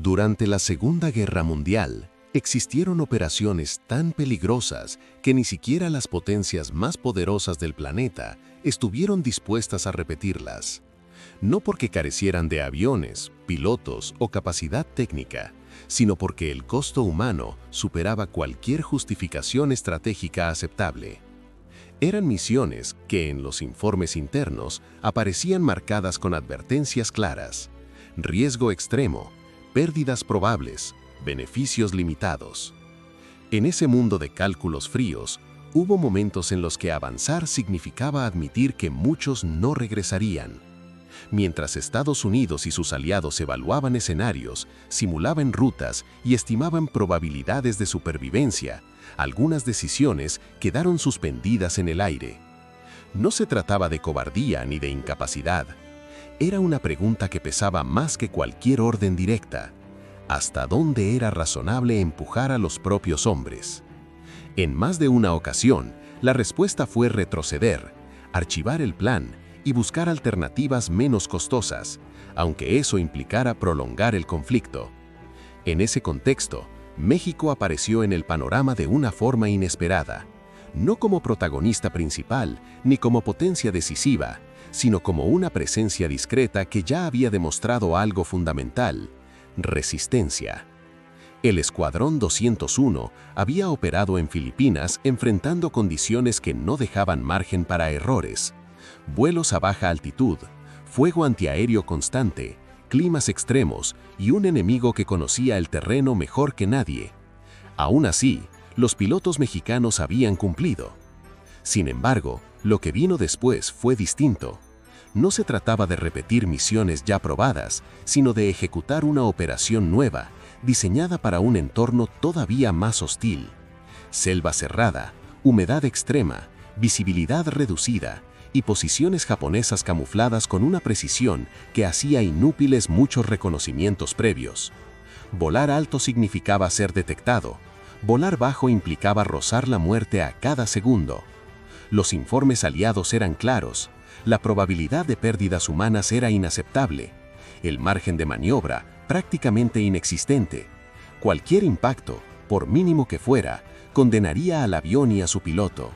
Durante la Segunda Guerra Mundial, existieron operaciones tan peligrosas que ni siquiera las potencias más poderosas del planeta estuvieron dispuestas a repetirlas. No porque carecieran de aviones, pilotos o capacidad técnica, sino porque el costo humano superaba cualquier justificación estratégica aceptable. Eran misiones que en los informes internos aparecían marcadas con advertencias claras: riesgo extremo, pérdidas probables, beneficios limitados. En ese mundo de cálculos fríos, hubo momentos en los que avanzar significaba admitir que muchos no regresarían. Mientras Estados Unidos y sus aliados evaluaban escenarios, simulaban rutas y estimaban probabilidades de supervivencia, algunas decisiones quedaron suspendidas en el aire. No se trataba de cobardía ni de incapacidad. Era una pregunta que pesaba más que cualquier orden directa: ¿hasta dónde era razonable empujar a los propios hombres? En más de una ocasión, la respuesta fue retroceder, archivar el plan y buscar alternativas menos costosas, aunque eso implicara prolongar el conflicto. En ese contexto, México apareció en el panorama de una forma inesperada, no como protagonista principal ni como potencia decisiva, sino como una presencia discreta que ya había demostrado algo fundamental: resistencia. El Escuadrón 201 había operado en Filipinas enfrentando condiciones que no dejaban margen para errores: vuelos a baja altitud, fuego antiaéreo constante, climas extremos y un enemigo que conocía el terreno mejor que nadie. Aún así, los pilotos mexicanos habían cumplido. Sin embargo, lo que vino después fue distinto. No se trataba de repetir misiones ya probadas, sino de ejecutar una operación nueva, diseñada para un entorno todavía más hostil. Selva cerrada, humedad extrema, visibilidad reducida y posiciones japonesas camufladas con una precisión que hacía inútiles muchos reconocimientos previos. Volar alto significaba ser detectado. Volar bajo implicaba rozar la muerte a cada segundo. Los informes aliados eran claros. La probabilidad de pérdidas humanas era inaceptable. El margen de maniobra prácticamente inexistente. Cualquier impacto, por mínimo que fuera, condenaría al avión y a su piloto.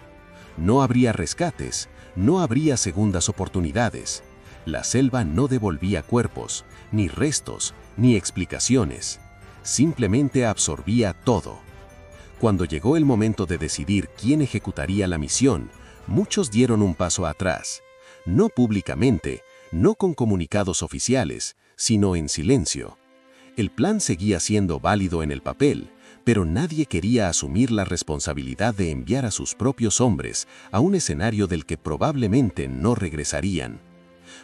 No habría rescates, no habría segundas oportunidades. La selva no devolvía cuerpos, ni restos, ni explicaciones. Simplemente absorbía todo. Cuando llegó el momento de decidir quién ejecutaría la misión, muchos dieron un paso atrás. No públicamente, no con comunicados oficiales, sino en silencio. El plan seguía siendo válido en el papel, pero nadie quería asumir la responsabilidad de enviar a sus propios hombres a un escenario del que probablemente no regresarían.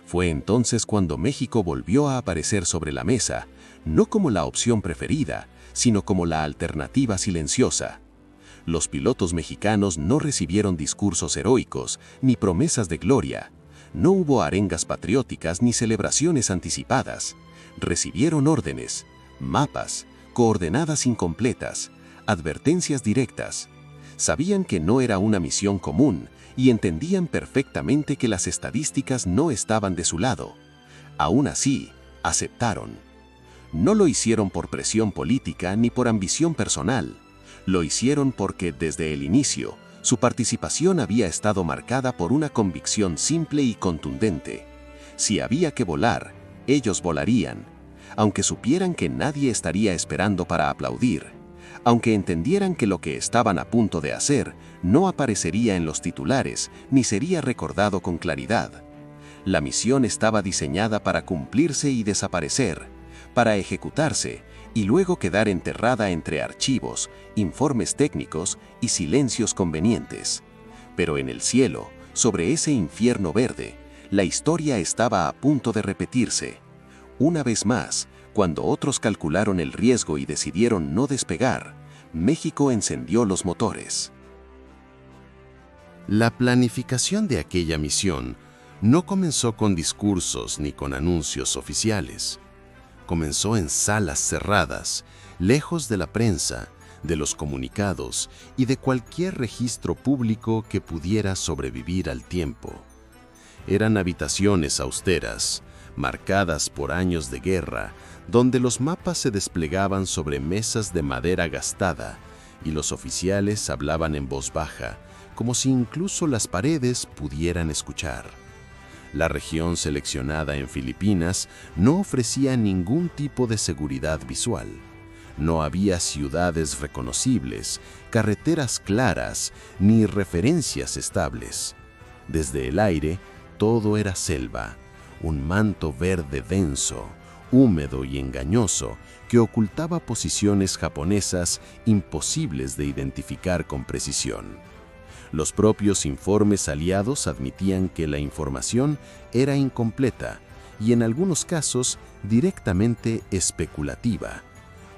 Fue entonces cuando México volvió a aparecer sobre la mesa, no como la opción preferida, sino como la alternativa silenciosa. Los pilotos mexicanos no recibieron discursos heroicos ni promesas de gloria. No hubo arengas patrióticas ni celebraciones anticipadas. Recibieron órdenes, mapas, coordenadas incompletas, advertencias directas. Sabían que no era una misión común y entendían perfectamente que las estadísticas no estaban de su lado. Aún así, aceptaron. No lo hicieron por presión política ni por ambición personal. Lo hicieron porque, desde el inicio, su participación había estado marcada por una convicción simple y contundente. Si había que volar, ellos volarían, aunque supieran que nadie estaría esperando para aplaudir, aunque entendieran que lo que estaban a punto de hacer no aparecería en los titulares ni sería recordado con claridad. La misión estaba diseñada para cumplirse y desaparecer, para ejecutarse y luego quedar enterrada entre archivos, informes técnicos y silencios convenientes. Pero en el cielo, sobre ese infierno verde, la historia estaba a punto de repetirse. Una vez más, cuando otros calcularon el riesgo y decidieron no despegar, México encendió los motores. La planificación de aquella misión no comenzó con discursos ni con anuncios oficiales. Comenzó en salas cerradas, lejos de la prensa, de los comunicados y de cualquier registro público que pudiera sobrevivir al tiempo. Eran habitaciones austeras, marcadas por años de guerra, donde los mapas se desplegaban sobre mesas de madera gastada y los oficiales hablaban en voz baja, como si incluso las paredes pudieran escuchar. La región seleccionada en Filipinas no ofrecía ningún tipo de seguridad visual. No había ciudades reconocibles, carreteras claras, ni referencias estables. Desde el aire, todo era selva, un manto verde denso, húmedo y engañoso que ocultaba posiciones japonesas imposibles de identificar con precisión. Los propios informes aliados admitían que la información era incompleta y en algunos casos directamente especulativa.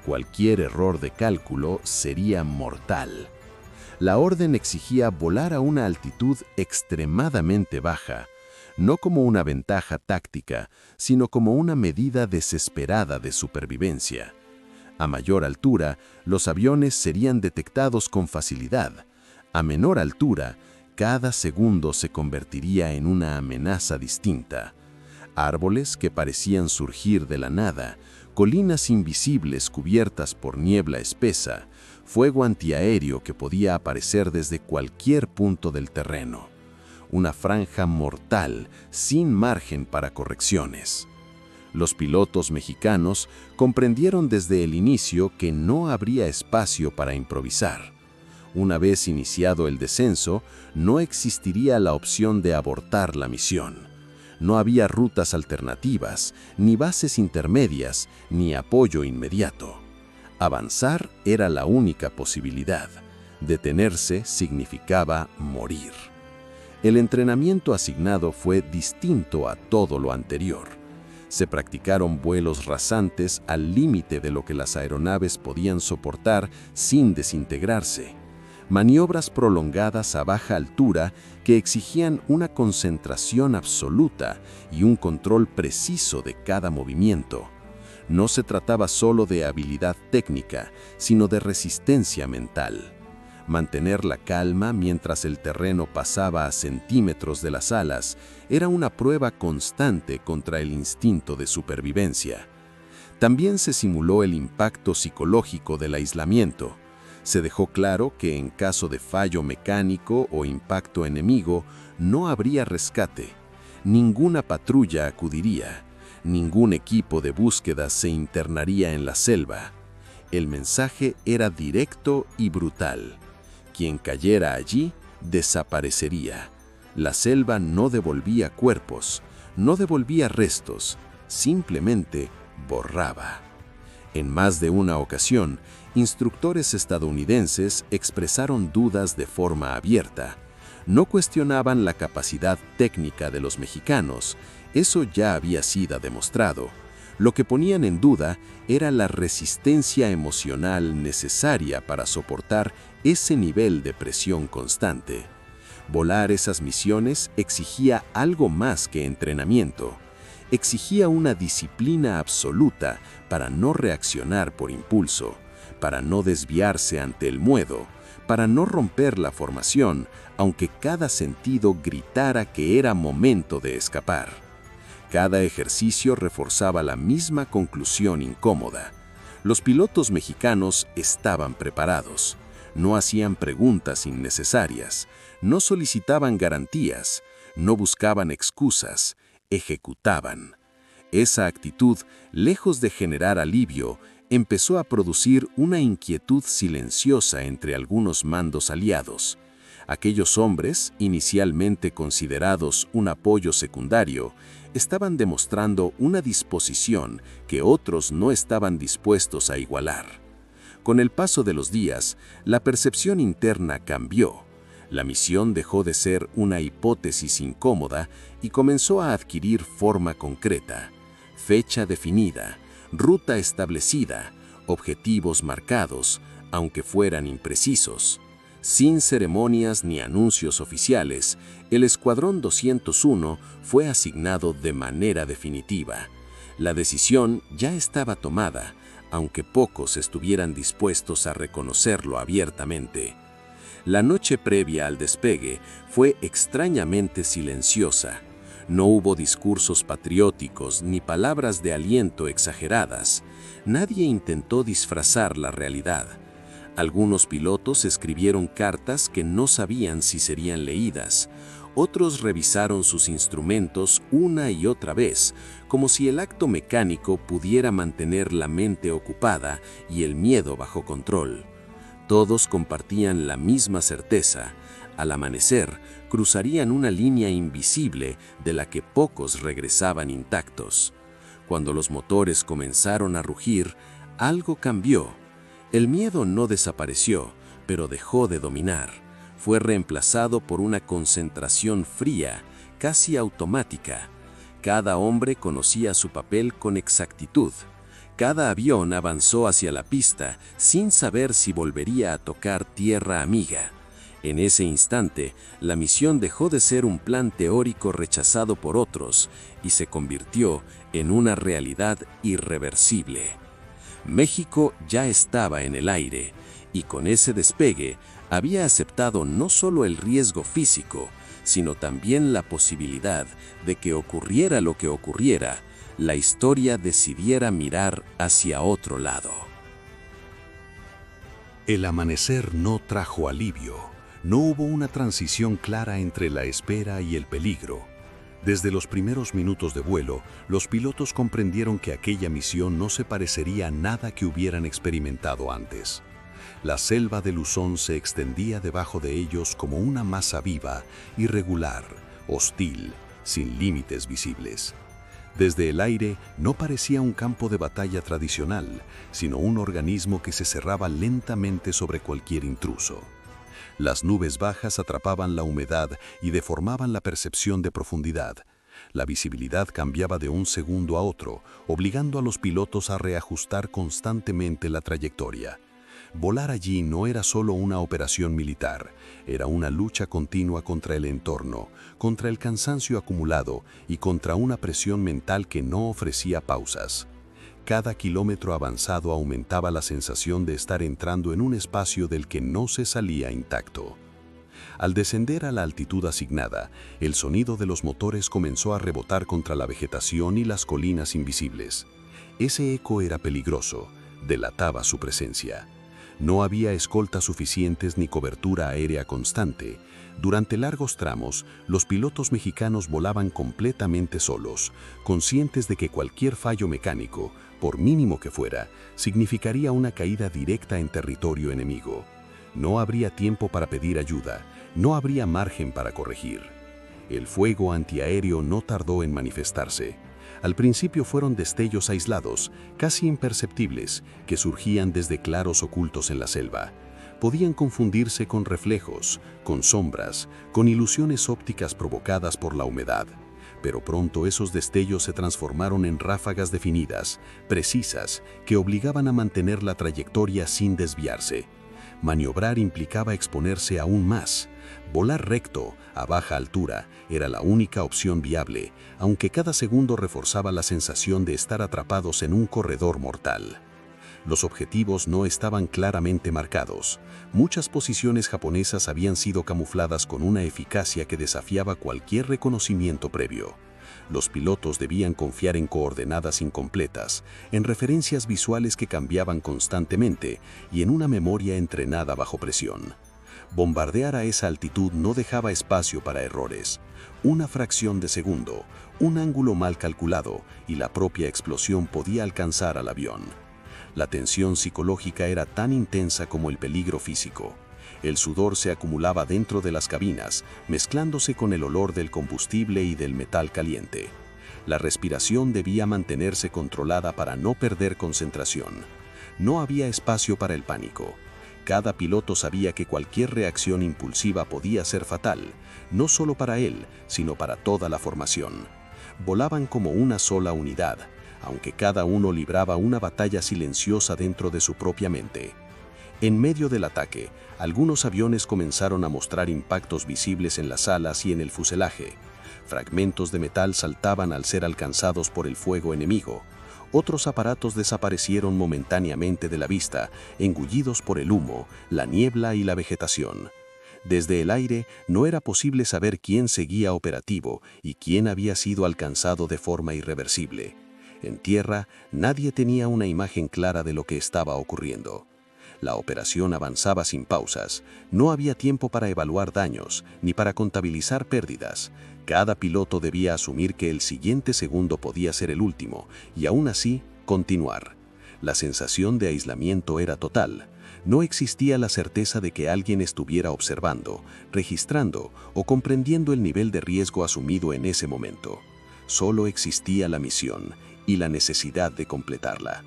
Cualquier error de cálculo sería mortal. La orden exigía volar a una altitud extremadamente baja, no como una ventaja táctica, sino como una medida desesperada de supervivencia. A mayor altura, los aviones serían detectados con facilidad. A menor altura, cada segundo se convertiría en una amenaza distinta. Árboles que parecían surgir de la nada, colinas invisibles cubiertas por niebla espesa, fuego antiaéreo que podía aparecer desde cualquier punto del terreno. Una franja mortal sin margen para correcciones. Los pilotos mexicanos comprendieron desde el inicio que no habría espacio para improvisar. Una vez iniciado el descenso, no existiría la opción de abortar la misión. No había rutas alternativas, ni bases intermedias, ni apoyo inmediato. Avanzar era la única posibilidad. Detenerse significaba morir. El entrenamiento asignado fue distinto a todo lo anterior. Se practicaron vuelos rasantes al límite de lo que las aeronaves podían soportar sin desintegrarse. Maniobras prolongadas a baja altura que exigían una concentración absoluta y un control preciso de cada movimiento. No se trataba solo de habilidad técnica, sino de resistencia mental. Mantener la calma mientras el terreno pasaba a centímetros de las alas era una prueba constante contra el instinto de supervivencia. También se simuló el impacto psicológico del aislamiento. Se dejó claro que en caso de fallo mecánico o impacto enemigo, no habría rescate. Ninguna patrulla acudiría. Ningún equipo de búsqueda se internaría en la selva. El mensaje era directo y brutal. Quien cayera allí, desaparecería. La selva no devolvía cuerpos, no devolvía restos, simplemente borraba. En más de una ocasión, instructores estadounidenses expresaron dudas de forma abierta. No cuestionaban la capacidad técnica de los mexicanos, eso ya había sido demostrado. Lo que ponían en duda era la resistencia emocional necesaria para soportar ese nivel de presión constante. Volar esas misiones exigía algo más que entrenamiento. Exigía una disciplina absoluta para no reaccionar por impulso, para no desviarse ante el miedo, para no romper la formación, aunque cada sentido gritara que era momento de escapar. Cada ejercicio reforzaba la misma conclusión incómoda. Los pilotos mexicanos estaban preparados. No hacían preguntas innecesarias, no solicitaban garantías, no buscaban excusas, ejecutaban. Esa actitud, lejos de generar alivio, empezó a producir una inquietud silenciosa entre algunos mandos aliados. Aquellos hombres, inicialmente considerados un apoyo secundario, estaban demostrando una disposición que otros no estaban dispuestos a igualar. Con el paso de los días, la percepción interna cambió. La misión dejó de ser una hipótesis incómoda y comenzó a adquirir forma concreta, fecha definida, ruta establecida, objetivos marcados, aunque fueran imprecisos. Sin ceremonias ni anuncios oficiales, el Escuadrón 201 fue asignado de manera definitiva. La decisión ya estaba tomada, aunque pocos estuvieran dispuestos a reconocerlo abiertamente. La noche previa al despegue fue extrañamente silenciosa. No hubo discursos patrióticos ni palabras de aliento exageradas. Nadie intentó disfrazar la realidad. Algunos pilotos escribieron cartas que no sabían si serían leídas. Otros revisaron sus instrumentos una y otra vez, como si el acto mecánico pudiera mantener la mente ocupada y el miedo bajo control. Todos compartían la misma certeza. Al amanecer, cruzarían una línea invisible de la que pocos regresaban intactos. Cuando los motores comenzaron a rugir, algo cambió. El miedo no desapareció, pero dejó de dominar. Fue reemplazado por una concentración fría, casi automática. Cada hombre conocía su papel con exactitud. Cada avión avanzó hacia la pista sin saber si volvería a tocar tierra amiga. En ese instante, la misión dejó de ser un plan teórico rechazado por otros y se convirtió en una realidad irreversible. México ya estaba en el aire, y con ese despegue había aceptado no solo el riesgo físico, sino también la posibilidad de que ocurriera lo que ocurriera, la historia decidiera mirar hacia otro lado. El amanecer no trajo alivio. No hubo una transición clara entre la espera y el peligro. Desde los primeros minutos de vuelo, los pilotos comprendieron que aquella misión no se parecería a nada que hubieran experimentado antes. La selva de Luzón se extendía debajo de ellos como una masa viva, irregular, hostil, sin límites visibles. Desde el aire no parecía un campo de batalla tradicional, sino un organismo que se cerraba lentamente sobre cualquier intruso. Las nubes bajas atrapaban la humedad y deformaban la percepción de profundidad. La visibilidad cambiaba de un segundo a otro, obligando a los pilotos a reajustar constantemente la trayectoria. Volar allí no era solo una operación militar, era una lucha continua contra el entorno, contra el cansancio acumulado y contra una presión mental que no ofrecía pausas. Cada kilómetro avanzado aumentaba la sensación de estar entrando en un espacio del que no se salía intacto. Al descender a la altitud asignada, el sonido de los motores comenzó a rebotar contra la vegetación y las colinas invisibles. Ese eco era peligroso, delataba su presencia. No había escoltas suficientes ni cobertura aérea constante. Durante largos tramos, los pilotos mexicanos volaban completamente solos, conscientes de que cualquier fallo mecánico, por mínimo que fuera, significaría una caída directa en territorio enemigo. No habría tiempo para pedir ayuda, no habría margen para corregir. El fuego antiaéreo no tardó en manifestarse. Al principio fueron destellos aislados, casi imperceptibles, que surgían desde claros ocultos en la selva. Podían confundirse con reflejos, con sombras, con ilusiones ópticas provocadas por la humedad. Pero pronto esos destellos se transformaron en ráfagas definidas, precisas, que obligaban a mantener la trayectoria sin desviarse. Maniobrar implicaba exponerse aún más. Volar recto, a baja altura, era la única opción viable, aunque cada segundo reforzaba la sensación de estar atrapados en un corredor mortal. Los objetivos no estaban claramente marcados. Muchas posiciones japonesas habían sido camufladas con una eficacia que desafiaba cualquier reconocimiento previo. Los pilotos debían confiar en coordenadas incompletas, en referencias visuales que cambiaban constantemente y en una memoria entrenada bajo presión. Bombardear a esa altitud no dejaba espacio para errores. Una fracción de segundo, un ángulo mal calculado y la propia explosión podía alcanzar al avión. La tensión psicológica era tan intensa como el peligro físico. El sudor se acumulaba dentro de las cabinas, mezclándose con el olor del combustible y del metal caliente. La respiración debía mantenerse controlada para no perder concentración. No había espacio para el pánico. Cada piloto sabía que cualquier reacción impulsiva podía ser fatal, no solo para él, sino para toda la formación. Volaban como una sola unidad, aunque cada uno libraba una batalla silenciosa dentro de su propia mente. En medio del ataque, algunos aviones comenzaron a mostrar impactos visibles en las alas y en el fuselaje. Fragmentos de metal saltaban al ser alcanzados por el fuego enemigo. Otros aparatos desaparecieron momentáneamente de la vista, engullidos por el humo, la niebla y la vegetación. Desde el aire no era posible saber quién seguía operativo y quién había sido alcanzado de forma irreversible. En tierra, nadie tenía una imagen clara de lo que estaba ocurriendo. La operación avanzaba sin pausas. No había tiempo para evaluar daños, ni para contabilizar pérdidas. Cada piloto debía asumir que el siguiente segundo podía ser el último, y aún así, continuar. La sensación de aislamiento era total. No existía la certeza de que alguien estuviera observando, registrando o comprendiendo el nivel de riesgo asumido en ese momento. Solo existía la misión y la necesidad de completarla.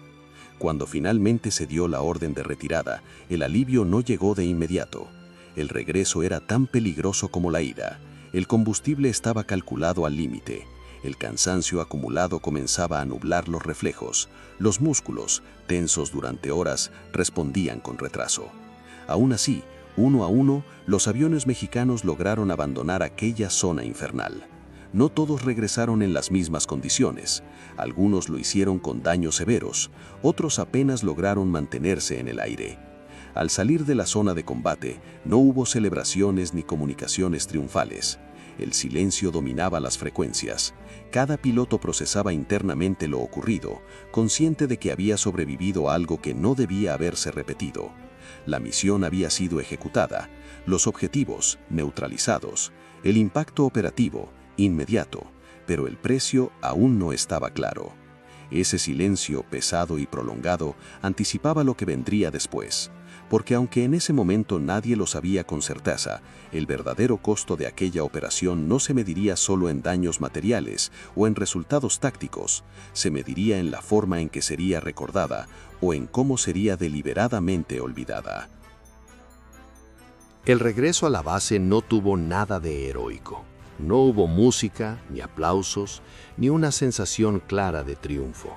Cuando finalmente se dio la orden de retirada, el alivio no llegó de inmediato. El regreso era tan peligroso como la ida. El combustible estaba calculado al límite. El cansancio acumulado comenzaba a nublar los reflejos. Los músculos, tensos durante horas, respondían con retraso. Aún así, uno a uno, los aviones mexicanos lograron abandonar aquella zona infernal. No todos regresaron en las mismas condiciones. Algunos lo hicieron con daños severos, otros apenas lograron mantenerse en el aire. Al salir de la zona de combate, no hubo celebraciones ni comunicaciones triunfales. El silencio dominaba las frecuencias. Cada piloto procesaba internamente lo ocurrido, consciente de que había sobrevivido a algo que no debía haberse repetido. La misión había sido ejecutada, los objetivos neutralizados, el impacto operativo inmediato, pero el precio aún no estaba claro. Ese silencio pesado y prolongado anticipaba lo que vendría después, porque aunque en ese momento nadie lo sabía con certeza, el verdadero costo de aquella operación no se mediría solo en daños materiales o en resultados tácticos, se mediría en la forma en que sería recordada o en cómo sería deliberadamente olvidada. El regreso a la base no tuvo nada de heroico. No hubo música, ni aplausos, ni una sensación clara de triunfo.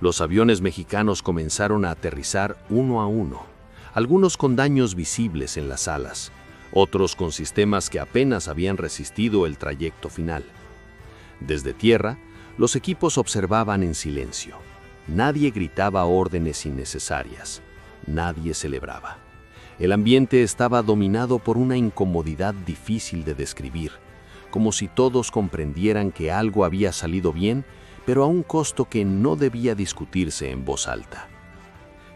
Los aviones mexicanos comenzaron a aterrizar uno a uno, algunos con daños visibles en las alas, otros con sistemas que apenas habían resistido el trayecto final. Desde tierra, los equipos observaban en silencio. Nadie gritaba órdenes innecesarias. Nadie celebraba. El ambiente estaba dominado por una incomodidad difícil de describir, como si todos comprendieran que algo había salido bien, pero a un costo que no debía discutirse en voz alta.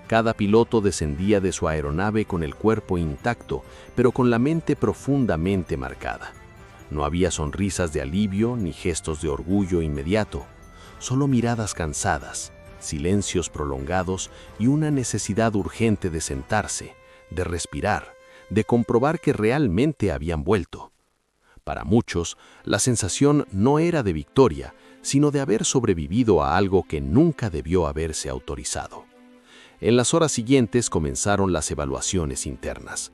Cada piloto descendía de su aeronave con el cuerpo intacto, pero con la mente profundamente marcada. No había sonrisas de alivio ni gestos de orgullo inmediato, solo miradas cansadas, silencios prolongados y una necesidad urgente de sentarse, de respirar, de comprobar que realmente habían vuelto. Para muchos, la sensación no era de victoria, sino de haber sobrevivido a algo que nunca debió haberse autorizado. En las horas siguientes comenzaron las evaluaciones internas.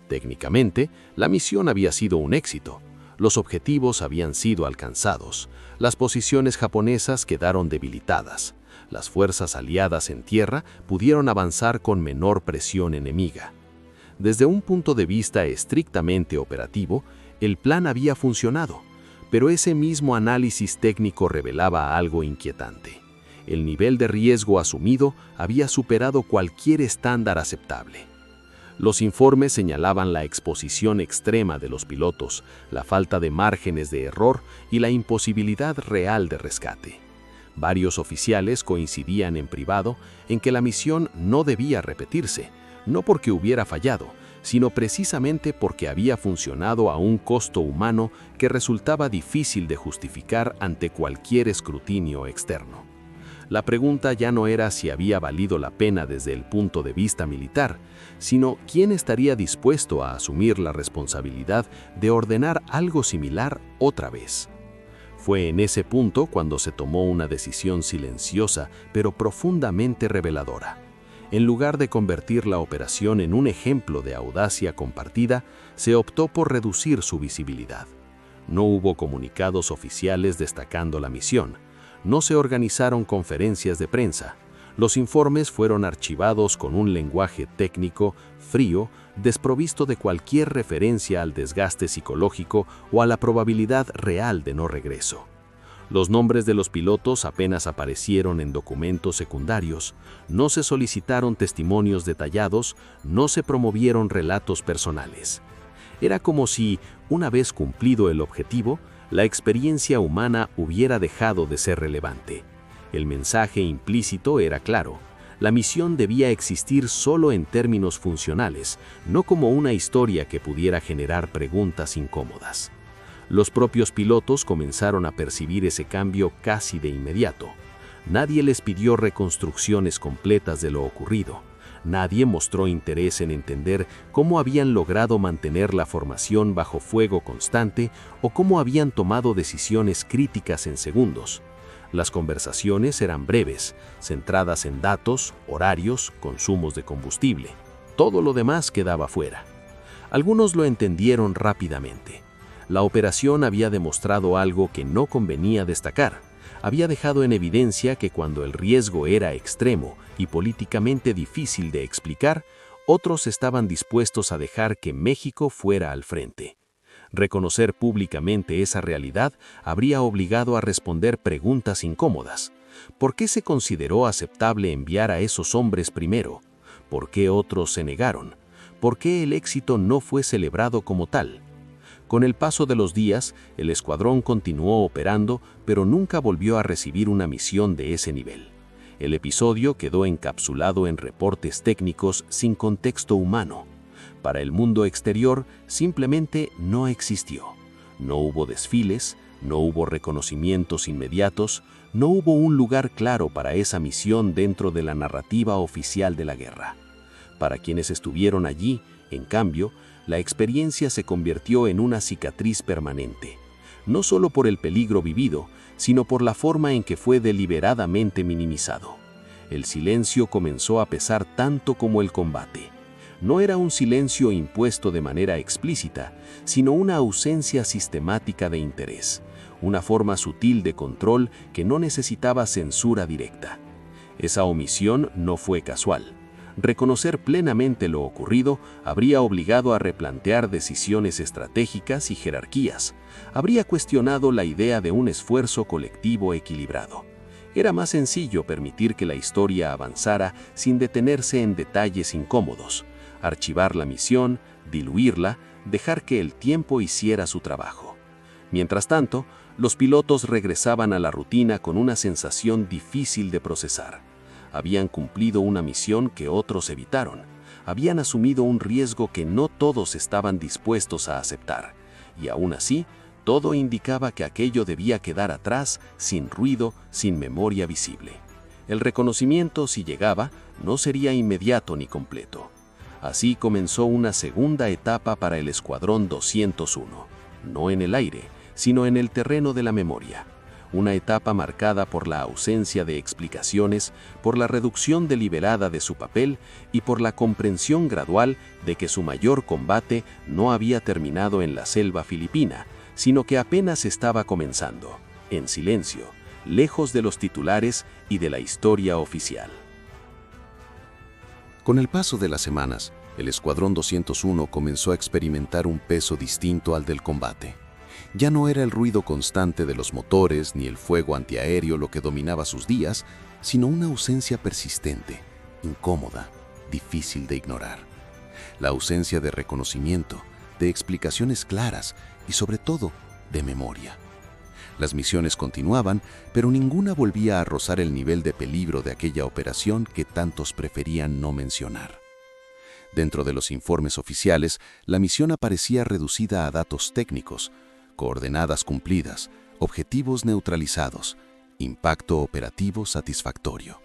Técnicamente, la misión había sido un éxito. Los objetivos habían sido alcanzados. Las posiciones japonesas quedaron debilitadas. Las fuerzas aliadas en tierra pudieron avanzar con menor presión enemiga. Desde un punto de vista estrictamente operativo, el plan había funcionado, pero ese mismo análisis técnico revelaba algo inquietante. El nivel de riesgo asumido había superado cualquier estándar aceptable. Los informes señalaban la exposición extrema de los pilotos, la falta de márgenes de error y la imposibilidad real de rescate. Varios oficiales coincidían en privado en que la misión no debía repetirse, no porque hubiera fallado, sino precisamente porque había funcionado a un costo humano que resultaba difícil de justificar ante cualquier escrutinio externo. La pregunta ya no era si había valido la pena desde el punto de vista militar, sino quién estaría dispuesto a asumir la responsabilidad de ordenar algo similar otra vez. Fue en ese punto cuando se tomó una decisión silenciosa pero profundamente reveladora. En lugar de convertir la operación en un ejemplo de audacia compartida, se optó por reducir su visibilidad. No hubo comunicados oficiales destacando la misión. No se organizaron conferencias de prensa. Los informes fueron archivados con un lenguaje técnico, frío, desprovisto de cualquier referencia al desgaste psicológico o a la probabilidad real de no regreso. Los nombres de los pilotos apenas aparecieron en documentos secundarios, no se solicitaron testimonios detallados, no se promovieron relatos personales. Era como si, una vez cumplido el objetivo, la experiencia humana hubiera dejado de ser relevante. El mensaje implícito era claro: la misión debía existir solo en términos funcionales, no como una historia que pudiera generar preguntas incómodas. Los propios pilotos comenzaron a percibir ese cambio casi de inmediato. Nadie les pidió reconstrucciones completas de lo ocurrido. Nadie mostró interés en entender cómo habían logrado mantener la formación bajo fuego constante o cómo habían tomado decisiones críticas en segundos. Las conversaciones eran breves, centradas en datos, horarios, consumos de combustible. Todo lo demás quedaba fuera. Algunos lo entendieron rápidamente. La operación había demostrado algo que no convenía destacar. Había dejado en evidencia que cuando el riesgo era extremo y políticamente difícil de explicar, otros estaban dispuestos a dejar que México fuera al frente. Reconocer públicamente esa realidad habría obligado a responder preguntas incómodas. ¿Por qué se consideró aceptable enviar a esos hombres primero? ¿Por qué otros se negaron? ¿Por qué el éxito no fue celebrado como tal? Con el paso de los días, el escuadrón continuó operando, pero nunca volvió a recibir una misión de ese nivel. El episodio quedó encapsulado en reportes técnicos sin contexto humano. Para el mundo exterior, simplemente no existió. No hubo desfiles, no hubo reconocimientos inmediatos, no hubo un lugar claro para esa misión dentro de la narrativa oficial de la guerra. Para quienes estuvieron allí, en cambio, la experiencia se convirtió en una cicatriz permanente, no solo por el peligro vivido, sino por la forma en que fue deliberadamente minimizado. El silencio comenzó a pesar tanto como el combate. No era un silencio impuesto de manera explícita, sino una ausencia sistemática de interés, una forma sutil de control que no necesitaba censura directa. Esa omisión no fue casual. Reconocer plenamente lo ocurrido habría obligado a replantear decisiones estratégicas y jerarquías. Habría cuestionado la idea de un esfuerzo colectivo equilibrado. Era más sencillo permitir que la historia avanzara sin detenerse en detalles incómodos, archivar la misión, diluirla, dejar que el tiempo hiciera su trabajo. Mientras tanto, los pilotos regresaban a la rutina con una sensación difícil de procesar. Habían cumplido una misión que otros evitaron. Habían asumido un riesgo que no todos estaban dispuestos a aceptar. Y aún así, todo indicaba que aquello debía quedar atrás, sin ruido, sin memoria visible. El reconocimiento, si llegaba, no sería inmediato ni completo. Así comenzó una segunda etapa para el Escuadrón 201, no en el aire, sino en el terreno de la memoria. Una etapa marcada por la ausencia de explicaciones, por la reducción deliberada de su papel y por la comprensión gradual de que su mayor combate no había terminado en la selva filipina, sino que apenas estaba comenzando, en silencio, lejos de los titulares y de la historia oficial. Con el paso de las semanas, el Escuadrón 201 comenzó a experimentar un peso distinto al del combate. Ya no era el ruido constante de los motores ni el fuego antiaéreo lo que dominaba sus días, sino una ausencia persistente, incómoda, difícil de ignorar. La ausencia de reconocimiento, de explicaciones claras y sobre todo de memoria. Las misiones continuaban, pero ninguna volvía a rozar el nivel de peligro de aquella operación que tantos preferían no mencionar. Dentro de los informes oficiales, la misión aparecía reducida a datos técnicos, coordenadas cumplidas, objetivos neutralizados, impacto operativo satisfactorio.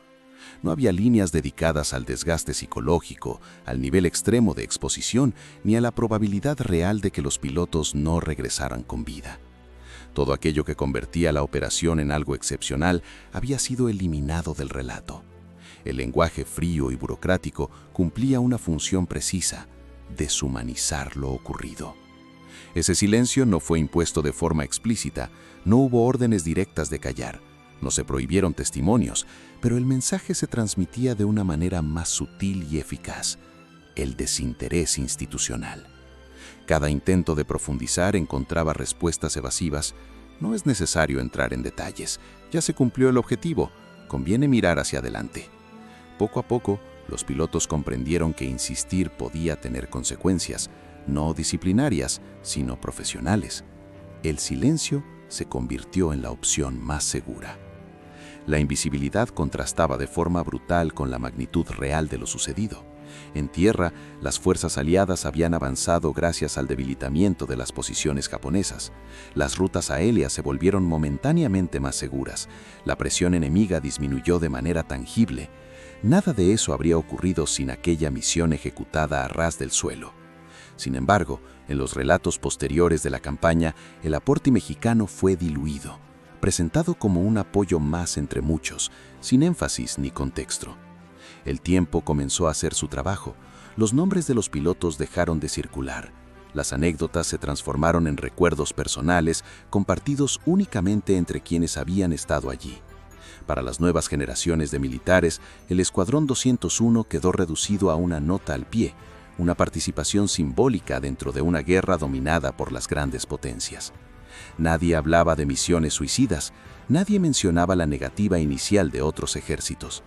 No había líneas dedicadas al desgaste psicológico, al nivel extremo de exposición, ni a la probabilidad real de que los pilotos no regresaran con vida. Todo aquello que convertía la operación en algo excepcional había sido eliminado del relato. El lenguaje frío y burocrático cumplía una función precisa: deshumanizar lo ocurrido. Ese silencio no fue impuesto de forma explícita, no hubo órdenes directas de callar, no se prohibieron testimonios, pero el mensaje se transmitía de una manera más sutil y eficaz: el desinterés institucional. Cada intento de profundizar encontraba respuestas evasivas. No es necesario entrar en detalles, ya se cumplió el objetivo, conviene mirar hacia adelante. Poco a poco, los pilotos comprendieron que insistir podía tener consecuencias. no disciplinarias, sino profesionales. El silencio se convirtió en la opción más segura. La invisibilidad contrastaba de forma brutal con la magnitud real de lo sucedido. En tierra, las fuerzas aliadas habían avanzado gracias al debilitamiento de las posiciones japonesas. Las rutas aéreas se volvieron momentáneamente más seguras. La presión enemiga disminuyó de manera tangible. Nada de eso habría ocurrido sin aquella misión ejecutada a ras del suelo. Sin embargo, en los relatos posteriores de la campaña, el aporte mexicano fue diluido, presentado como un apoyo más entre muchos, sin énfasis ni contexto. El tiempo comenzó a hacer su trabajo. Los nombres de los pilotos dejaron de circular. Las anécdotas se transformaron en recuerdos personales compartidos únicamente entre quienes habían estado allí. Para las nuevas generaciones de militares, el Escuadrón 201 quedó reducido a una nota al pie, una participación simbólica dentro de una guerra dominada por las grandes potencias. Nadie hablaba de misiones suicidas, nadie mencionaba la negativa inicial de otros ejércitos.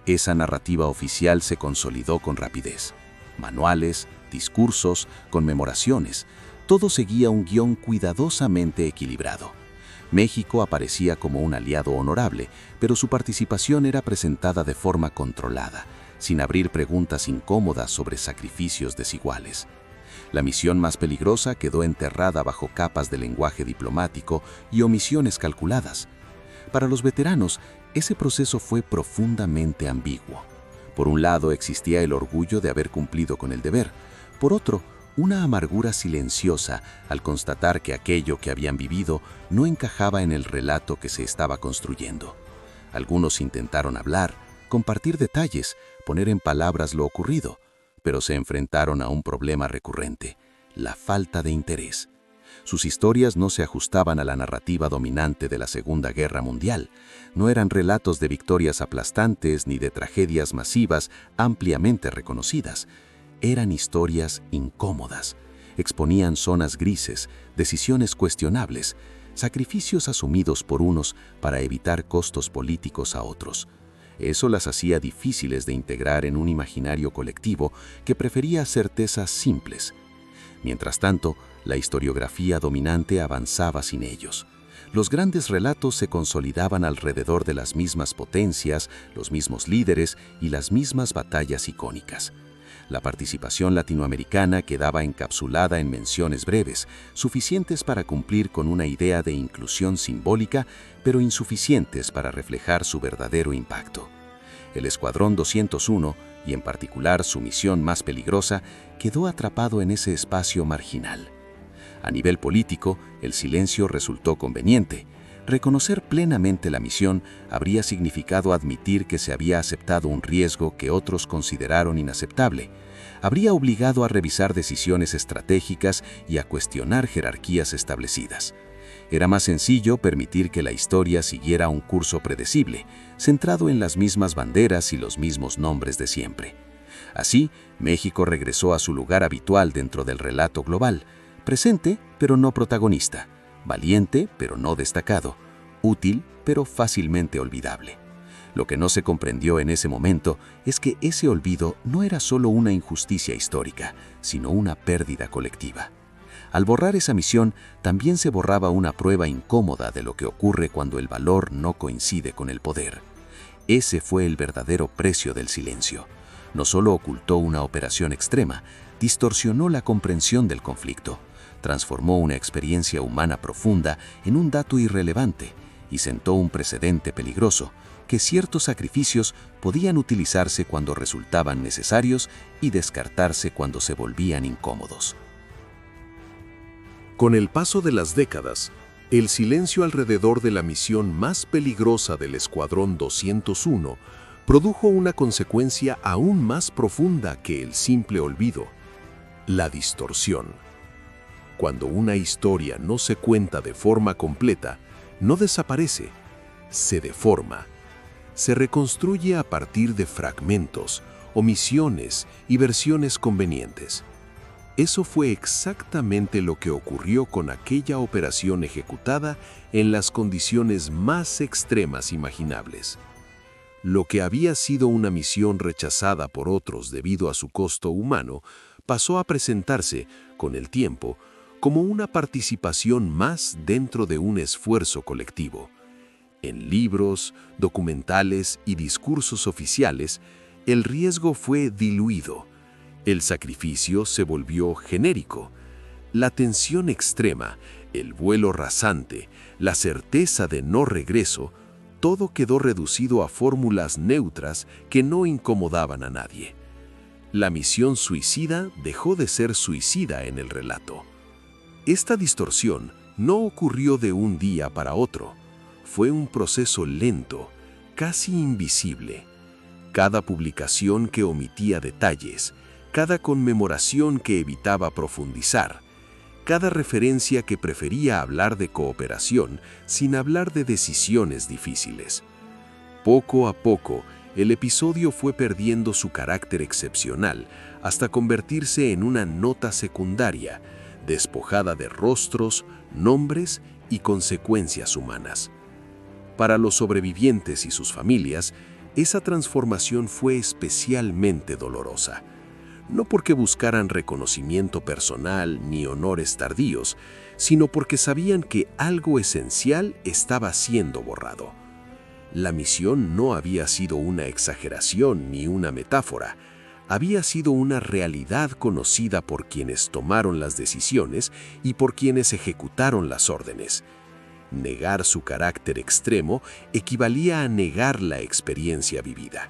Esa narrativa oficial se consolidó con rapidez. Manuales, discursos, conmemoraciones, todo seguía un guión cuidadosamente equilibrado. México aparecía como un aliado honorable, pero su participación era presentada de forma controlada, sin abrir preguntas incómodas sobre sacrificios desiguales. La misión más peligrosa quedó enterrada bajo capas de lenguaje diplomático y omisiones calculadas. Para los veteranos, ese proceso fue profundamente ambiguo. Por un lado existía el orgullo de haber cumplido con el deber, por otro, una amargura silenciosa al constatar que aquello que habían vivido no encajaba en el relato que se estaba construyendo. Algunos intentaron hablar, compartir detalles, poner en palabras lo ocurrido, pero se enfrentaron a un problema recurrente: la falta de interés. Sus historias no se ajustaban a la narrativa dominante de la Segunda Guerra Mundial. No eran relatos de victorias aplastantes ni de tragedias masivas ampliamente reconocidas. Eran historias incómodas. Exponían zonas grises, decisiones cuestionables, sacrificios asumidos por unos para evitar costos políticos a otros. Eso las hacía difíciles de integrar en un imaginario colectivo que prefería certezas simples. Mientras tanto, la historiografía dominante avanzaba sin ellos. Los grandes relatos se consolidaban alrededor de las mismas potencias, los mismos líderes y las mismas batallas icónicas. La participación latinoamericana quedaba encapsulada en menciones breves, suficientes para cumplir con una idea de inclusión simbólica, pero insuficientes para reflejar su verdadero impacto. El Escuadrón 201, y en particular su misión más peligrosa, quedó atrapado en ese espacio marginal. A nivel político, el silencio resultó conveniente. Reconocer plenamente la misión habría significado admitir que se había aceptado un riesgo que otros consideraron inaceptable. Habría obligado a revisar decisiones estratégicas y a cuestionar jerarquías establecidas. Era más sencillo permitir que la historia siguiera un curso predecible, centrado en las mismas banderas y los mismos nombres de siempre. Así, México regresó a su lugar habitual dentro del relato global, presente pero no protagonista, valiente pero no destacado, útil pero fácilmente olvidable. Lo que no se comprendió en ese momento es que ese olvido no era solo una injusticia histórica, sino una pérdida colectiva. Al borrar esa misión, también se borraba una prueba incómoda de lo que ocurre cuando el valor no coincide con el poder. Ese fue el verdadero precio del silencio. No solo ocultó una operación extrema, distorsionó la comprensión del conflicto, transformó una experiencia humana profunda en un dato irrelevante y sentó un precedente peligroso: que ciertos sacrificios podían utilizarse cuando resultaban necesarios y descartarse cuando se volvían incómodos. Con el paso de las décadas, el silencio alrededor de la misión más peligrosa del Escuadrón 201 produjo una consecuencia aún más profunda que el simple olvido: la distorsión. Cuando una historia no se cuenta de forma completa, no desaparece, se deforma. Se reconstruye a partir de fragmentos, omisiones y versiones convenientes. Eso fue exactamente lo que ocurrió con aquella operación ejecutada en las condiciones más extremas imaginables. Lo que había sido una misión rechazada por otros debido a su costo humano, pasó a presentarse, con el tiempo, como una participación más dentro de un esfuerzo colectivo. En libros, documentales y discursos oficiales, el riesgo fue diluido. El sacrificio se volvió genérico. La tensión extrema, el vuelo rasante, la certeza de no regreso, todo quedó reducido a fórmulas neutras que no incomodaban a nadie. La misión suicida dejó de ser suicida en el relato. Esta distorsión no ocurrió de un día para otro. Fue un proceso lento, casi invisible. Cada publicación que omitía detalles, cada conmemoración que evitaba profundizar, cada referencia que prefería hablar de cooperación sin hablar de decisiones difíciles. Poco a poco, el episodio fue perdiendo su carácter excepcional hasta convertirse en una nota secundaria, despojada de rostros, nombres y consecuencias humanas. Para los sobrevivientes y sus familias, esa transformación fue especialmente dolorosa. No porque buscaran reconocimiento personal ni honores tardíos, sino porque sabían que algo esencial estaba siendo borrado. La misión no había sido una exageración ni una metáfora, había sido una realidad conocida por quienes tomaron las decisiones y por quienes ejecutaron las órdenes. Negar su carácter extremo equivalía a negar la experiencia vivida.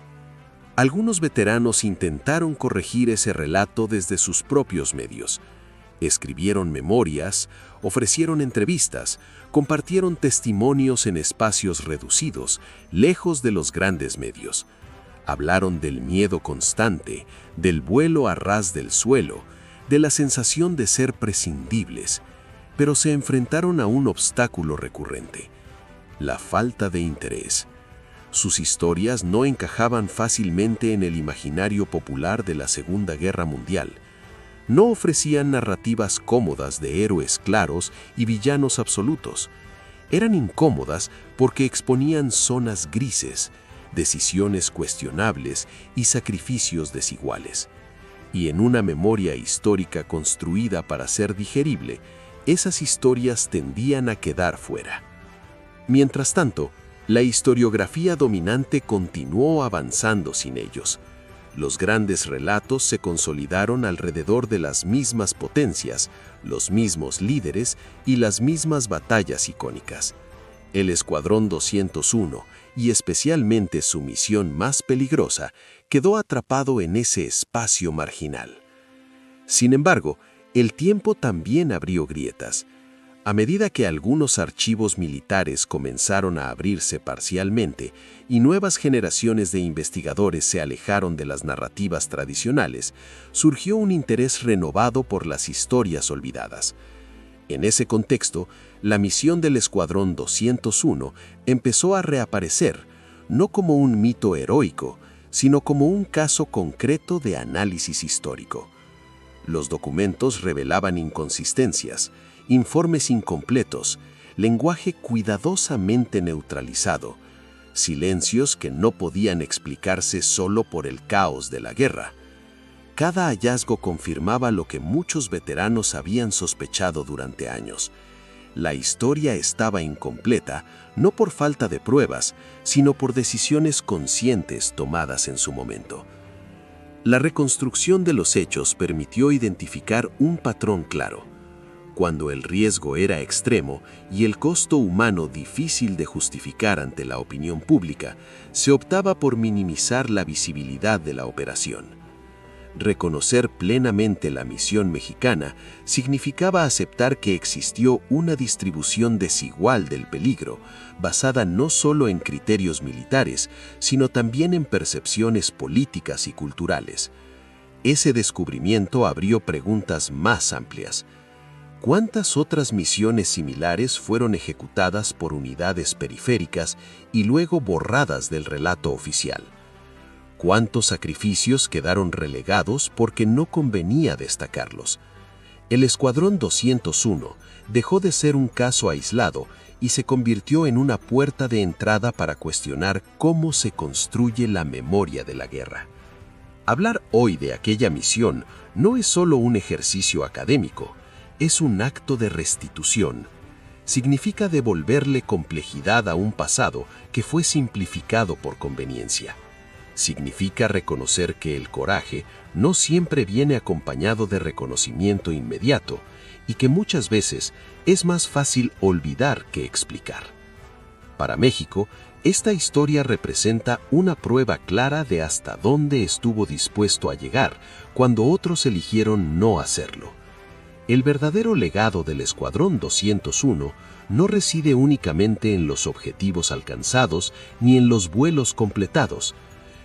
Algunos veteranos intentaron corregir ese relato desde sus propios medios. Escribieron memorias, ofrecieron entrevistas, compartieron testimonios en espacios reducidos, lejos de los grandes medios. Hablaron del miedo constante, del vuelo a ras del suelo, de la sensación de ser prescindibles, pero se enfrentaron a un obstáculo recurrente: la falta de interés. Sus historias no encajaban fácilmente en el imaginario popular de la Segunda Guerra Mundial. No ofrecían narrativas cómodas de héroes claros y villanos absolutos. Eran incómodas porque exponían zonas grises, decisiones cuestionables y sacrificios desiguales. Y en una memoria histórica construida para ser digerible, esas historias tendían a quedar fuera. Mientras tanto, la historiografía dominante continuó avanzando sin ellos. Los grandes relatos se consolidaron alrededor de las mismas potencias, los mismos líderes y las mismas batallas icónicas. El Escuadrón 201, y especialmente su misión más peligrosa, quedó atrapado en ese espacio marginal. Sin embargo, el tiempo también abrió grietas. A medida que algunos archivos militares comenzaron a abrirse parcialmente y nuevas generaciones de investigadores se alejaron de las narrativas tradicionales, surgió un interés renovado por las historias olvidadas. En ese contexto, la misión del Escuadrón 201 empezó a reaparecer, no como un mito heroico, sino como un caso concreto de análisis histórico. Los documentos revelaban inconsistencias, informes incompletos, lenguaje cuidadosamente neutralizado, silencios que no podían explicarse solo por el caos de la guerra. Cada hallazgo confirmaba lo que muchos veteranos habían sospechado durante años. La historia estaba incompleta, no por falta de pruebas, sino por decisiones conscientes tomadas en su momento. La reconstrucción de los hechos permitió identificar un patrón claro. Cuando el riesgo era extremo y el costo humano difícil de justificar ante la opinión pública, se optaba por minimizar la visibilidad de la operación. Reconocer plenamente la misión mexicana significaba aceptar que existió una distribución desigual del peligro, basada no solo en criterios militares, sino también en percepciones políticas y culturales. Ese descubrimiento abrió preguntas más amplias. ¿Cuántas otras misiones similares fueron ejecutadas por unidades periféricas y luego borradas del relato oficial? ¿Cuántos sacrificios quedaron relegados porque no convenía destacarlos? El Escuadrón 201 dejó de ser un caso aislado y se convirtió en una puerta de entrada para cuestionar cómo se construye la memoria de la guerra. Hablar hoy de aquella misión no es solo un ejercicio académico, es un acto de restitución. Significa devolverle complejidad a un pasado que fue simplificado por conveniencia. Significa reconocer que el coraje no siempre viene acompañado de reconocimiento inmediato y que muchas veces es más fácil olvidar que explicar. Para México, esta historia representa una prueba clara de hasta dónde estuvo dispuesto a llegar cuando otros eligieron no hacerlo. El verdadero legado del Escuadrón 201 no reside únicamente en los objetivos alcanzados ni en los vuelos completados.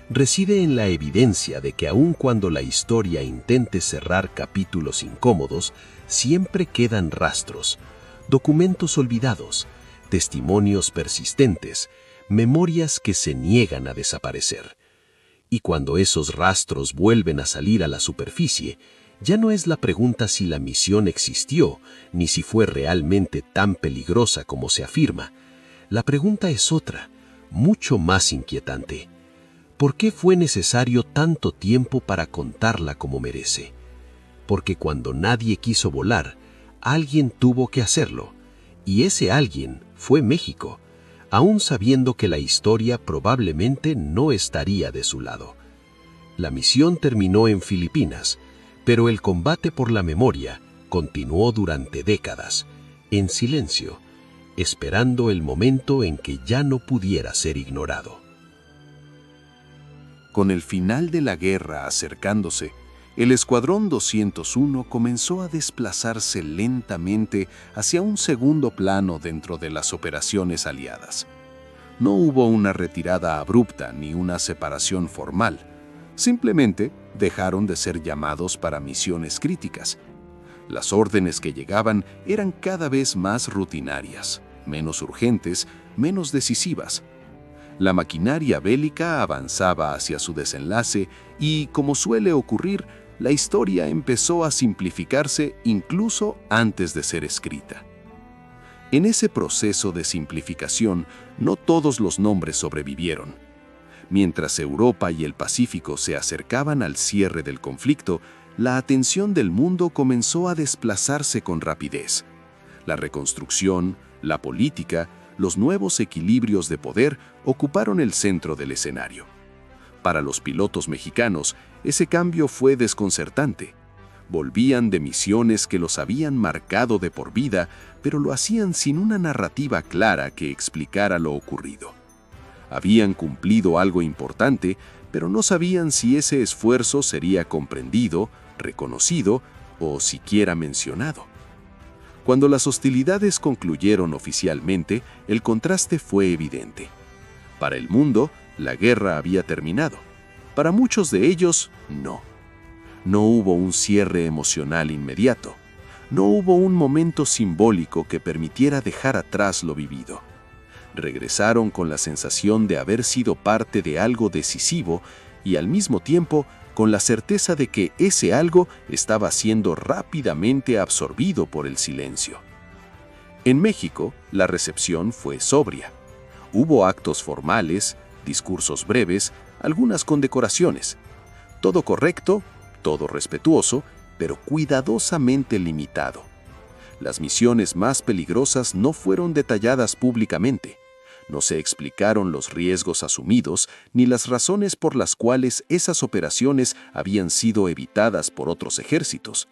Reside en la evidencia de que aun cuando la historia intente cerrar capítulos incómodos, siempre quedan rastros, documentos olvidados, testimonios persistentes, memorias que se niegan a desaparecer. Y cuando esos rastros vuelven a salir a la superficie, ya no es la pregunta si la misión existió, ni si fue realmente tan peligrosa como se afirma. La pregunta es otra, mucho más inquietante. ¿Por qué fue necesario tanto tiempo para contarla como merece? Porque cuando nadie quiso volar, alguien tuvo que hacerlo, y ese alguien fue México, aún sabiendo que la historia probablemente no estaría de su lado. La misión terminó en Filipinas, pero el combate por la memoria continuó durante décadas, en silencio, esperando el momento en que ya no pudiera ser ignorado. Con el final de la guerra acercándose, el Escuadrón 201 comenzó a desplazarse lentamente hacia un segundo plano dentro de las operaciones aliadas. No hubo una retirada abrupta ni una separación formal. Simplemente dejaron de ser llamados para misiones críticas. Las órdenes que llegaban eran cada vez más rutinarias, menos urgentes, menos decisivas. La maquinaria bélica avanzaba hacia su desenlace y, como suele ocurrir, la historia empezó a simplificarse incluso antes de ser escrita. En ese proceso de simplificación, no todos los nombres sobrevivieron. Mientras Europa y el Pacífico se acercaban al cierre del conflicto, la atención del mundo comenzó a desplazarse con rapidez. La reconstrucción, la política, los nuevos equilibrios de poder ocuparon el centro del escenario. Para los pilotos mexicanos, ese cambio fue desconcertante. Volvían de misiones que los habían marcado de por vida, pero lo hacían sin una narrativa clara que explicara lo ocurrido. Habían cumplido algo importante, pero no sabían si ese esfuerzo sería comprendido, reconocido o siquiera mencionado. Cuando las hostilidades concluyeron oficialmente, el contraste fue evidente. Para el mundo, la guerra había terminado. Para muchos de ellos, no. No hubo un cierre emocional inmediato. No hubo un momento simbólico que permitiera dejar atrás lo vivido. Regresaron con la sensación de haber sido parte de algo decisivo y al mismo tiempo con la certeza de que ese algo estaba siendo rápidamente absorbido por el silencio. En México, la recepción fue sobria. Hubo actos formales, discursos breves, algunas condecoraciones. Todo correcto, todo respetuoso, pero cuidadosamente limitado. Las misiones más peligrosas no fueron detalladas públicamente. No se explicaron los riesgos asumidos ni las razones por las cuales esas operaciones habían sido evitadas por otros ejércitos.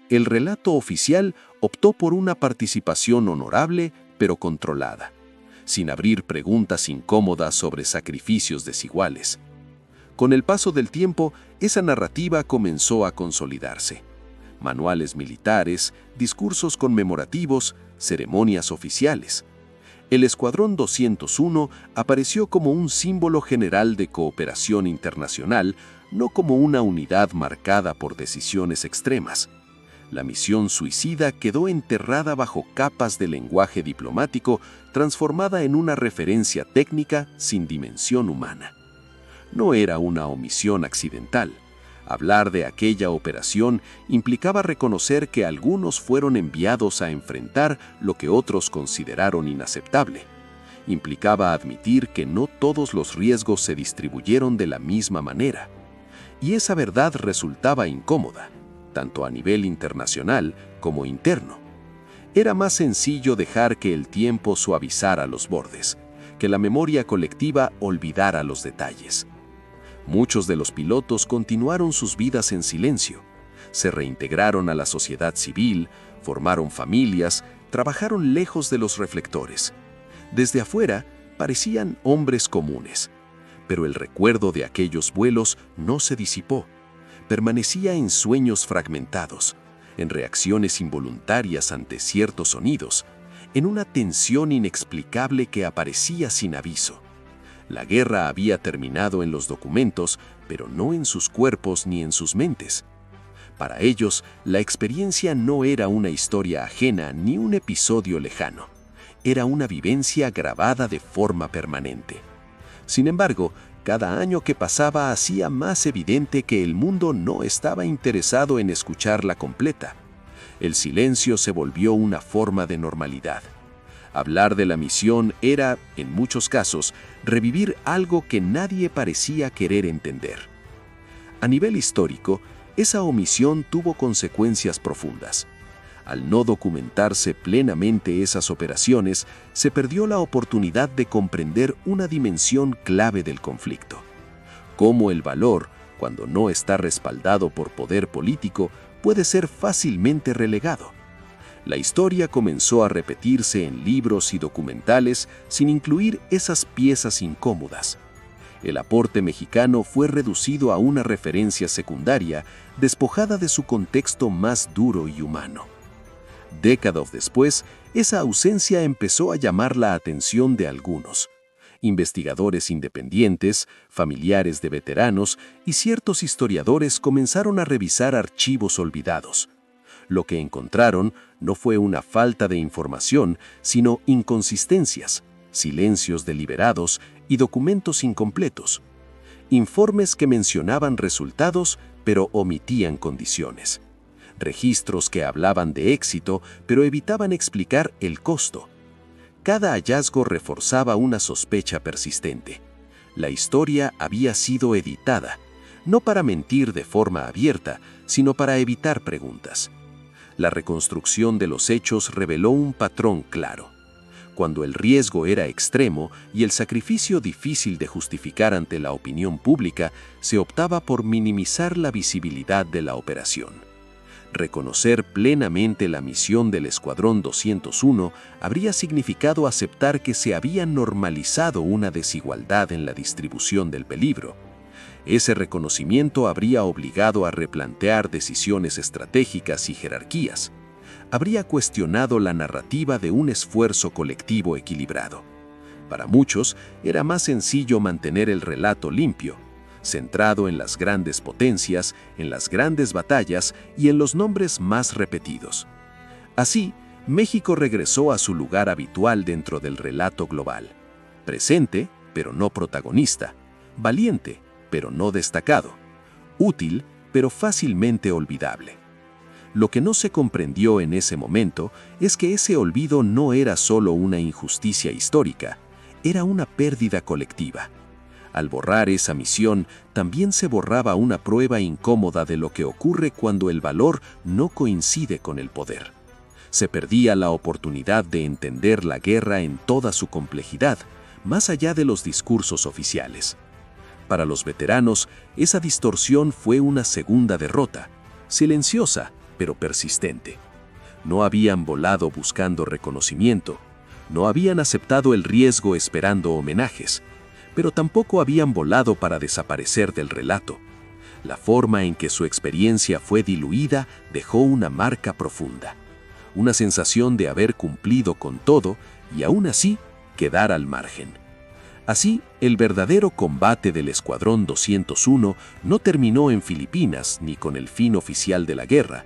El relato oficial optó por una participación honorable pero controlada, sin abrir preguntas incómodas sobre sacrificios desiguales. Con el paso del tiempo, esa narrativa comenzó a consolidarse. Manuales militares, discursos conmemorativos, ceremonias oficiales. El Escuadrón 201 apareció como un símbolo general de cooperación internacional, no como una unidad marcada por decisiones extremas. La misión suicida quedó enterrada bajo capas de lenguaje diplomático, transformada en una referencia técnica sin dimensión humana. No era una omisión accidental. Hablar de aquella operación implicaba reconocer que algunos fueron enviados a enfrentar lo que otros consideraron inaceptable. Implicaba admitir que no todos los riesgos se distribuyeron de la misma manera. y esa verdad resultaba incómoda, tanto a nivel internacional como interno. Era más sencillo dejar que el tiempo suavizara los bordes, que la memoria colectiva olvidara los detalles. Muchos de los pilotos continuaron sus vidas en silencio, se reintegraron a la sociedad civil, formaron familias, trabajaron lejos de los reflectores. Desde afuera parecían hombres comunes, pero el recuerdo de aquellos vuelos no se disipó. Permanecía en sueños fragmentados, en reacciones involuntarias ante ciertos sonidos, en una tensión inexplicable que aparecía sin aviso. La guerra había terminado en los documentos, pero no en sus cuerpos ni en sus mentes. Para ellos, la experiencia no era una historia ajena ni un episodio lejano. Era una vivencia grabada de forma permanente. Sin embargo, cada año que pasaba hacía más evidente que el mundo no estaba interesado en escucharla completa. El silencio se volvió una forma de normalidad. Hablar de la misión era, en muchos casos, revivir algo que nadie parecía querer entender. A nivel histórico, esa omisión tuvo consecuencias profundas. Al no documentarse plenamente esas operaciones, se perdió la oportunidad de comprender una dimensión clave del conflicto. Cómo el valor, cuando no está respaldado por poder político, puede ser fácilmente relegado. La historia comenzó a repetirse en libros y documentales sin incluir esas piezas incómodas. El aporte mexicano fue reducido a una referencia secundaria, despojada de su contexto más duro y humano. Décadas después, esa ausencia empezó a llamar la atención de algunos. Investigadores independientes, familiares de veteranos y ciertos historiadores comenzaron a revisar archivos olvidados. Lo que encontraron no fue una falta de información, sino inconsistencias, silencios deliberados y documentos incompletos. Informes que mencionaban resultados, pero omitían condiciones. Registros que hablaban de éxito, pero evitaban explicar el costo. Cada hallazgo reforzaba una sospecha persistente. La historia había sido editada, no para mentir de forma abierta, sino para evitar preguntas. La reconstrucción de los hechos reveló un patrón claro. Cuando el riesgo era extremo y el sacrificio difícil de justificar ante la opinión pública, se optaba por minimizar la visibilidad de la operación. Reconocer plenamente la misión del Escuadrón 201 habría significado aceptar que se había normalizado una desigualdad en la distribución del peligro. Ese reconocimiento habría obligado a replantear decisiones estratégicas y jerarquías. Habría cuestionado la narrativa de un esfuerzo colectivo equilibrado. Para muchos, era más sencillo mantener el relato limpio, centrado en las grandes potencias, en las grandes batallas y en los nombres más repetidos. Así, México regresó a su lugar habitual dentro del relato global. Presente, pero no protagonista. Valiente, pero no destacado. Útil, pero fácilmente olvidable. Lo que no se comprendió en ese momento es que ese olvido no era solo una injusticia histórica, era una pérdida colectiva. Al borrar esa misión, también se borraba una prueba incómoda de lo que ocurre cuando el valor no coincide con el poder. Se perdía la oportunidad de entender la guerra en toda su complejidad, más allá de los discursos oficiales. Para los veteranos, esa distorsión fue una segunda derrota, silenciosa, pero persistente. No habían volado buscando reconocimiento, no habían aceptado el riesgo esperando homenajes, pero tampoco habían volado para desaparecer del relato. La forma en que su experiencia fue diluida dejó una marca profunda, una sensación de haber cumplido con todo y aún así quedar al margen. Así, el verdadero combate del Escuadrón 201 no terminó en Filipinas ni con el fin oficial de la guerra.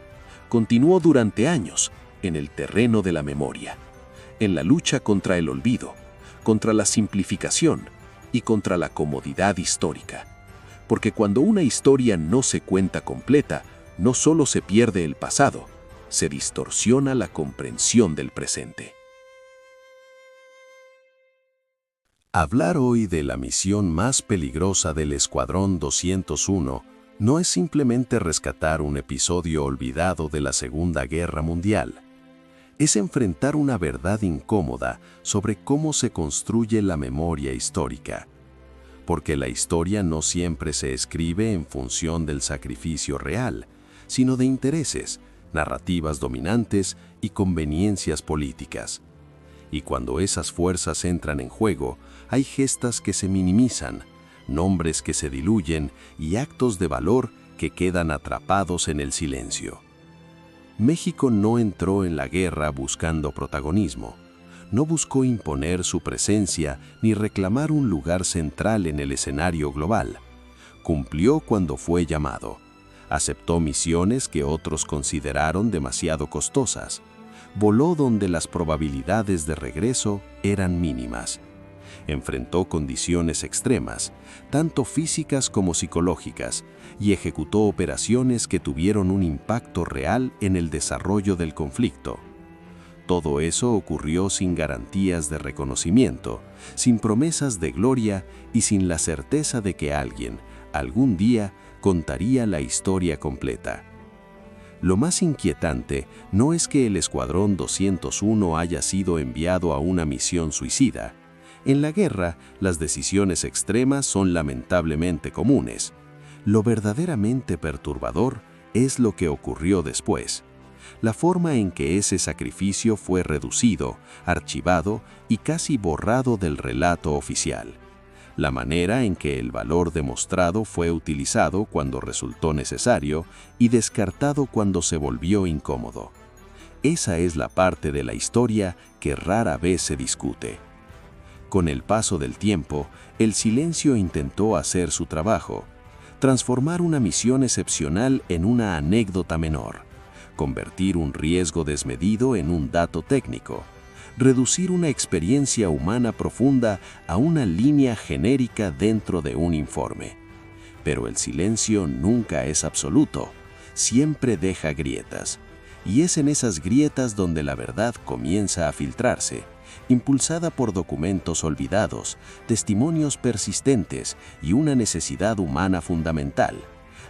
Continuó durante años en el terreno de la memoria, en la lucha contra el olvido, contra la simplificación y contra la comodidad histórica. Porque cuando una historia no se cuenta completa, no solo se pierde el pasado, se distorsiona la comprensión del presente. Hablar hoy de la misión más peligrosa del Escuadrón 201 no es simplemente rescatar un episodio olvidado de la Segunda Guerra Mundial. Es enfrentar una verdad incómoda sobre cómo se construye la memoria histórica. Porque la historia no siempre se escribe en función del sacrificio real, sino de intereses, narrativas dominantes y conveniencias políticas. Y cuando esas fuerzas entran en juego, hay gestas que se minimizan, nombres que se diluyen y actos de valor que quedan atrapados en el silencio. México no entró en la guerra buscando protagonismo, no buscó imponer su presencia ni reclamar un lugar central en el escenario global. Cumplió cuando fue llamado, aceptó misiones que otros consideraron demasiado costosas, voló donde las probabilidades de regreso eran mínimas. Enfrentó condiciones extremas, tanto físicas como psicológicas, y ejecutó operaciones que tuvieron un impacto real en el desarrollo del conflicto. Todo eso ocurrió sin garantías de reconocimiento, sin promesas de gloria y sin la certeza de que alguien, algún día, contaría la historia completa. Lo más inquietante no es que el Escuadrón 201 haya sido enviado a una misión suicida. En la guerra, las decisiones extremas son lamentablemente comunes. Lo verdaderamente perturbador es lo que ocurrió después. La forma en que ese sacrificio fue reducido, archivado y casi borrado del relato oficial. La manera en que el valor demostrado fue utilizado cuando resultó necesario y descartado cuando se volvió incómodo. Esa es la parte de la historia que rara vez se discute. Con el paso del tiempo, el silencio intentó hacer su trabajo, transformar una misión excepcional en una anécdota menor, convertir un riesgo desmedido en un dato técnico, reducir una experiencia humana profunda a una línea genérica dentro de un informe. Pero el silencio nunca es absoluto, siempre deja grietas, y es en esas grietas donde la verdad comienza a filtrarse, impulsada por documentos olvidados, testimonios persistentes y una necesidad humana fundamental,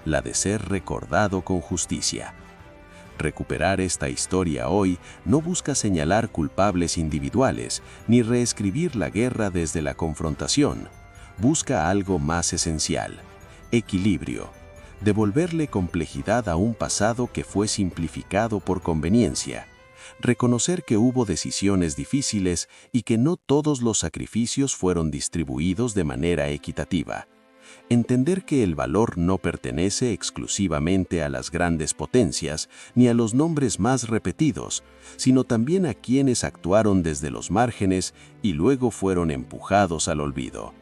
la de ser recordado con justicia. Recuperar esta historia hoy no busca señalar culpables individuales ni reescribir la guerra desde la confrontación. Busca algo más esencial: equilibrio, devolverle complejidad a un pasado que fue simplificado por conveniencia, reconocer que hubo decisiones difíciles y que no todos los sacrificios fueron distribuidos de manera equitativa. Entender que el valor no pertenece exclusivamente a las grandes potencias ni a los nombres más repetidos, sino también a quienes actuaron desde los márgenes y luego fueron empujados al olvido.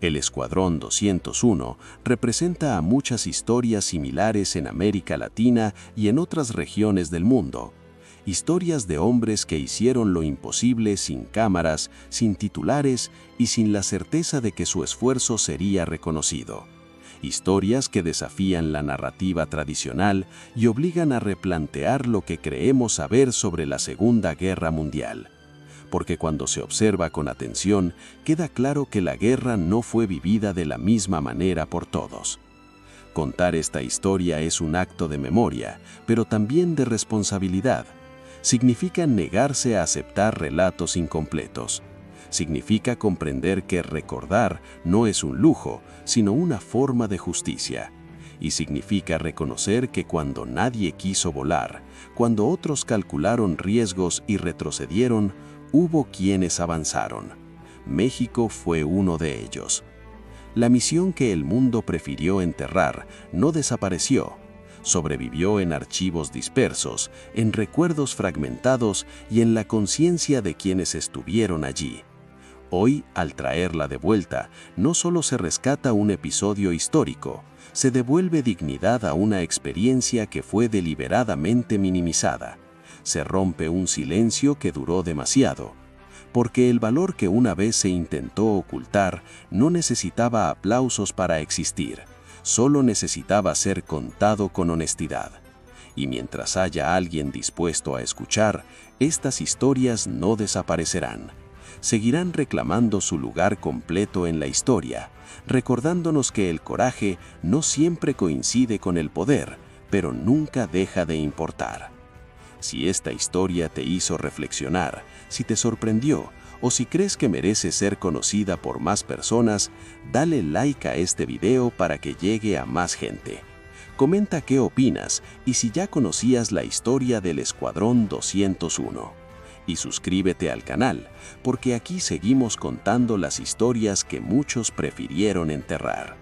El Escuadrón 201 representa a muchas historias similares en América Latina y en otras regiones del mundo. Historias de hombres que hicieron lo imposible sin cámaras, sin titulares y sin la certeza de que su esfuerzo sería reconocido. Historias que desafían la narrativa tradicional y obligan a replantear lo que creemos saber sobre la Segunda Guerra Mundial. Porque cuando se observa con atención, queda claro que la guerra no fue vivida de la misma manera por todos. Contar esta historia es un acto de memoria, pero también de responsabilidad. Significa negarse a aceptar relatos incompletos. Significa comprender que recordar no es un lujo, sino una forma de justicia. Y significa reconocer que cuando nadie quiso volar, cuando otros calcularon riesgos y retrocedieron, hubo quienes avanzaron. México fue uno de ellos. La misión que el mundo prefirió enterrar no desapareció. Sobrevivió en archivos dispersos, en recuerdos fragmentados y en la conciencia de quienes estuvieron allí. Hoy, al traerla de vuelta, no solo se rescata un episodio histórico, se devuelve dignidad a una experiencia que fue deliberadamente minimizada. Se rompe un silencio que duró demasiado, porque el valor que una vez se intentó ocultar no necesitaba aplausos para existir. Solo necesitaba ser contado con honestidad. Y mientras haya alguien dispuesto a escuchar, estas historias no desaparecerán. seguirán reclamando su lugar completo en la historia, recordándonos que el coraje no siempre coincide con el poder, pero nunca deja de importar. Si esta historia te hizo reflexionar, si te sorprendió o si crees que merece ser conocida por más personas, dale like a este video para que llegue a más gente. Comenta qué opinas y si ya conocías la historia del Escuadrón 201. Y suscríbete al canal, porque aquí seguimos contando las historias que muchos prefirieron enterrar.